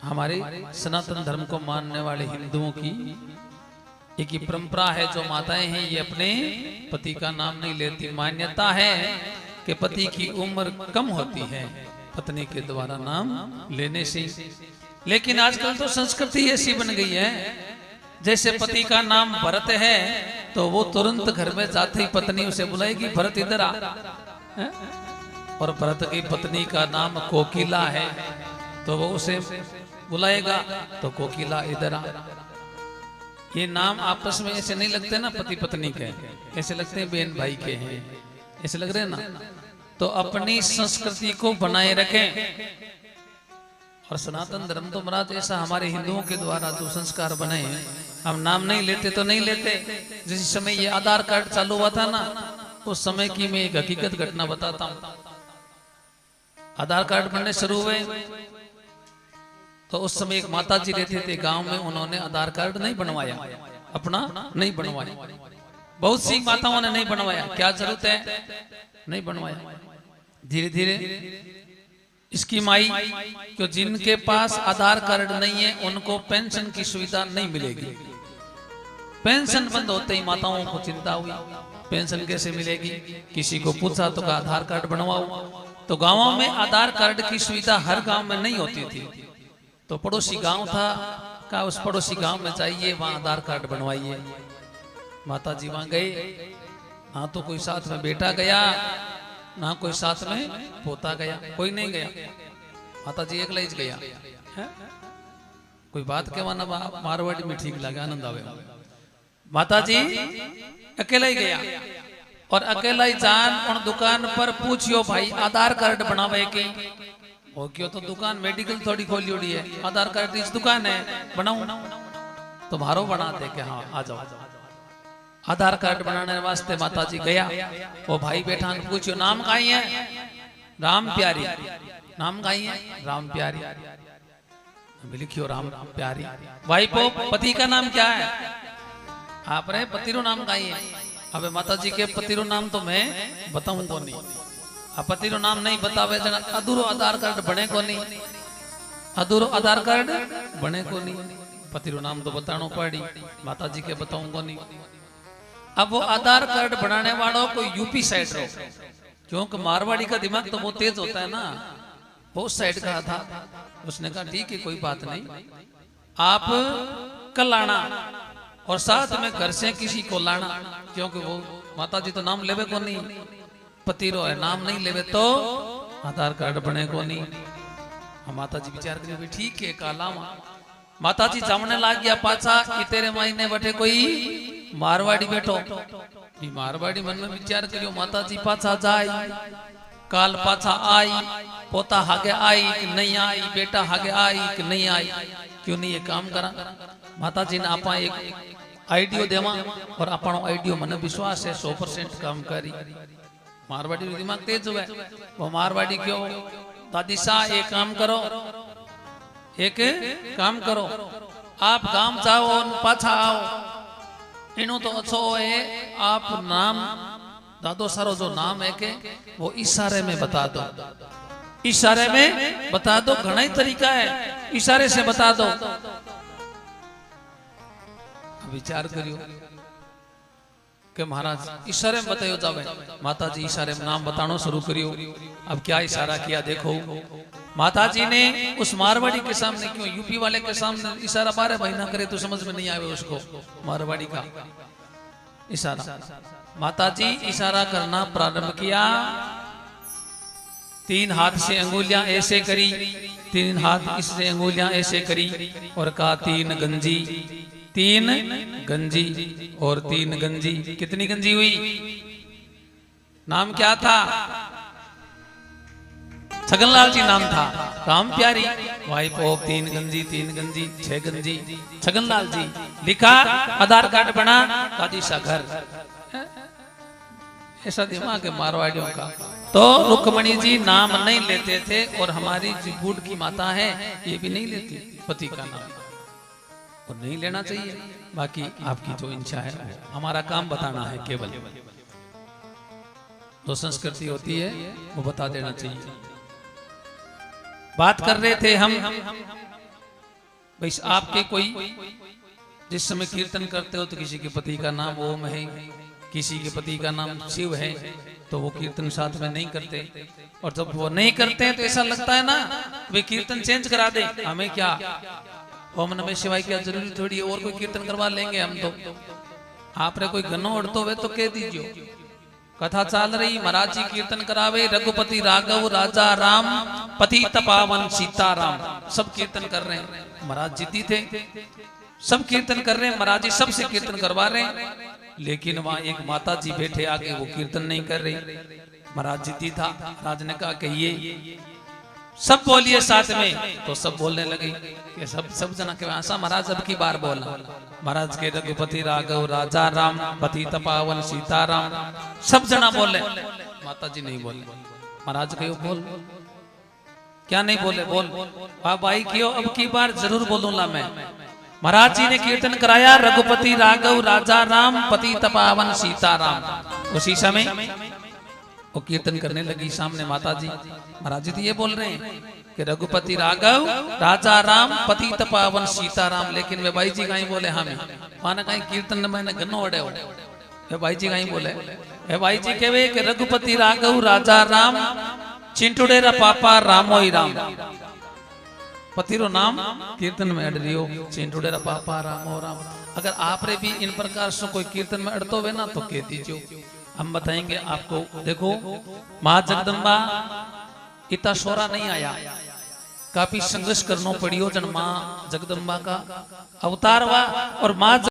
हमारे सनातन धर्म को मानने वाले हिंदुओं की एक ही परंपरा है। जो माताएं हैं ये अपने पति का नाम नहीं लेती। मान्यता है कि पति की उम्र कम होती है पत्नी के द्वारा नाम लेने से। लेकिन आजकल तो संस्कृति ऐसी बन गई है, जैसे पति का नाम भरत है तो वो तुरंत घर में जाते ही पत्नी उसे बुलाएगी, भरत इधर आ। और भरत की पत्नी का नाम कोकिला है तो वो उसे बुलाएगा तो कोकिला इधर आ। ये नाम आपस में ऐसे नहीं लगते ना पति पत्नी के, ऐसे लगते हैं बहन भाई के हैं, ऐसे लग रहे हैं ना। तो अपनी संस्कृति को बनाए रखें। और सनातन धर्म तो महाराज ऐसा हमारे हिंदुओं के द्वारा जो संस्कार बने हैं, हम नाम नहीं लेते तो नहीं लेते। जिस समय ये आधार कार्ड चालू हुआ था ना, उस समय की मैं एक हकीकत घटना बताता हूँ। आधार कार्ड बनने शुरू हुए तो उस समय एक माता जी रहते थे गांव में, उन्होंने आधार कार्ड नहीं बनवाया, अपना नहीं बनवाया। बहुत सी माताओं ने नहीं बनवाया, क्या जरूरत है, नहीं बनवाया। धीरे धीरे स्कीम आई कि जिनके पास आधार कार्ड नहीं है उनको पेंशन की सुविधा नहीं मिलेगी। पेंशन बंद होते ही माताओं को चिंता हुई, पेंशन कैसे मिलेगी। किसी को पूछा तो कहा आधार कार्ड बनवाओ। तो गांवों में आधार कार्ड की सुविधा हर गांव में नहीं होती थी। तो पड़ोसी गांव था, कहा उस पड़ोसी गांव में चाहिए, वहां आधार कार्ड बनवाइए। माता जी वहां गए, हाँ तो कोई साथ में बेटा गया ना कोई साथ में पोता गया, कोई नहीं गया। माता जी अकेला ही गया। कोई बात कहवा ना मारवाड़ी में ठीक लगे, आनंद आवे। माता जी अकेला ही गया और अकेला ही जान उन दुकान पर पूछियो भाई आधार कार्ड बनावे के हो क्यों। तो दुकान मेडिकल थोड़ी खोली उड़ी है, आधार कार्ड इस दुकान है, बनाऊं तो भारो बना दे के हाँ आ जाओ। आधार कार्ड बनाने वास्ते माता जी गया। वो भाई बैठा पूछो नाम काई है, राम प्यारी। नाम काई है, राम प्यारी। लिखियो राम प्यारी। भाई को पति का नाम क्या है, आप रहे पति रो नाम काई है। अबे माता जी के पति रो नाम तो मैं बताऊं को नहीं। आप पति रो नाम नहीं बतावे जना अधूरो आधार कार्ड बने को नहीं, अधूरो आधार कार्ड बने को नहीं। पति रो नाम तो बतानो पड़ी, माता जी के बताऊं को नहीं। अब वो आधार कार्ड बनाने वालों को यूपी साइड रो, क्योंकि मारवाड़ी का दिमाग तो बहुत तेज होता है ना, बहुत साइड का था। उसने कहा ठीक है कोई बात नहीं, आप कल आना और साथ में घर से किसी को लाना, क्योंकि वो माता जी तो नाम लेवे को नहीं, पति रो है नाम नहीं लेवे तो आधार कार्ड बने को नहीं। हम माता जी विचार करिए ठीक है कालामा। माता जी जामने लाग गया पाछा कि तेरे महीने बटे कोई मारवाड़ी बैठो। मारवाड़ी मन में विचार करियो माता जी पाछा जाए, काल पाछा आई, पोता हागे आई कि नहीं आई, बेटा हागे आई कि नहीं आई, क्यों नहीं ये काम करा। माता जी ने आपा एक आइडियो देवा और अपनो आइडियो मन विश्वास है 100% काम करी। मारवाड़ी दिमाग तेज हुआ, वो मारवाड़ी क्यों दादी सा एक काम करो, एक काम करो, आप गांव जाओ और पाछा आओ। इनो तो अच्छो है, आप नाम दादो सारो जो नाम है के वो इशारे में बता दो, इशारे में बता दो। घना ही तरीका है, इशारे से बता दो। विचार करियो कि महाराज इशारे में बतायो जावे। माता जी इशारे में नाम बताना शुरू करियो। अब क्या इशारा किया देखो। माता जी ने उस मारवाड़ी के सामने, क्यों यूपी वाले के सामने इशारा बारे भाई ना करे तो समझ में नहीं आवे उसको मारवाड़ी का इशारा। माता जी इशारा करना प्रारंभ किया, 3 हाथ से अंगुलियां ऐसे करी, 3 हाथ इससे अंगुलियां ऐसे करी और कहा 3 गंजी, 3 गंजी और 3 गंजी। कितनी गंजी हुई, नाम क्या था, छगनलाल जी नाम था। राम प्यारी भाई पोप 3 गंजी 3 गंजी 6 गंजी छगनलाल जी लिखा। आधार कार्ड बना, दादी सा घर। ऐसा दिमाग है मारवाड़ियों का। तो रुक्मणी जी नाम नहीं लेते थे और हमारी जो बूढ़ की माता है ये भी नहीं लेती पति का नाम, और नहीं लेना चाहिए। बाकी आपकी जो इच्छा है, हमारा काम बताना है केवल। जो संस्कृति होती है वो बता देना चाहिए। बात कर रहे थे हम वैसे आपके कोई जिस समय कीर्तन करते हो तो किसी के पति का नाम ओम है, किसी के पति का नाम शिव है, तो वो कीर्तन साथ में नहीं करते। और जब वो नहीं करते हैं तो ऐसा लगता है ना वे कीर्तन चेंज करा दे, हमें क्या ओम नमः शिवाय क्या जरूरी थोड़ी है, और कोई कीर्तन करवा लेंगे हम तो। आपने कोई गन्नो उड़तो हुए तो कह दीजिए। कथा चल रही, महाराज जी कीर्तन करावे, रघुपति राघव राजा राम पतित पावन सीताराम, सब कीर्तन कर रहे हैं। महाराज जीती थे, सब कीर्तन कर रहे हैं, महाराज जी सबसे कीर्तन करवा रहे हैं, लेकिन वहां एक माता जी बैठे आगे वो कीर्तन नहीं कर रही। महाराज जीती था, राज ने कहा कहिए, सब बोलिए साथ में, तो सब बोलने लगे कि सब जना के ऐसा महाराज अब की बार बोला। महाराज के रघुपति राघव राजा राम पतित पावन सीताराम, सब जना बोले, माता जी नहीं बोले। महाराज कहो बोल, क्या नहीं बोले, बोल वाह भाई क्यों, अब की बार जरूर बोलूंगा मैं। महाराज जी ने कीर्तन कराया, रघुपति राघव राजा राम पतित पावन सीताराम। उसी समय वो कीर्तन करने लगी सामने माता जी। महाराज जी तो ये बोल रहे हैं कि रघुपति राघव राजा राम पतित पावन सीताराम, लेकिन वे भाई जी कहीं बोले हमें माना कहीं कीर्तन में मैंने गन्नो ओढ़े वे भाई जी कहीं बोले, वे भाई जी कहे कि रघुपति राघव राजा राम चिंटुडेरा पापा रामोई राम, पति रो नाम कीर्तन में अड़ रही हो, चिंटुडेरा पापा रामो राम। अगर आप रे भी इन प्रकार से कोई कीर्तन में अड़तो हुए ना तो कह दीजिए, हम बताएंगे आपको। देखो माँ जगदम्बा इतना शोरा नहीं आया, काफी संघर्ष करना पड़ियो जन माँ जगदम्बा का अवतार हुआ। और माँ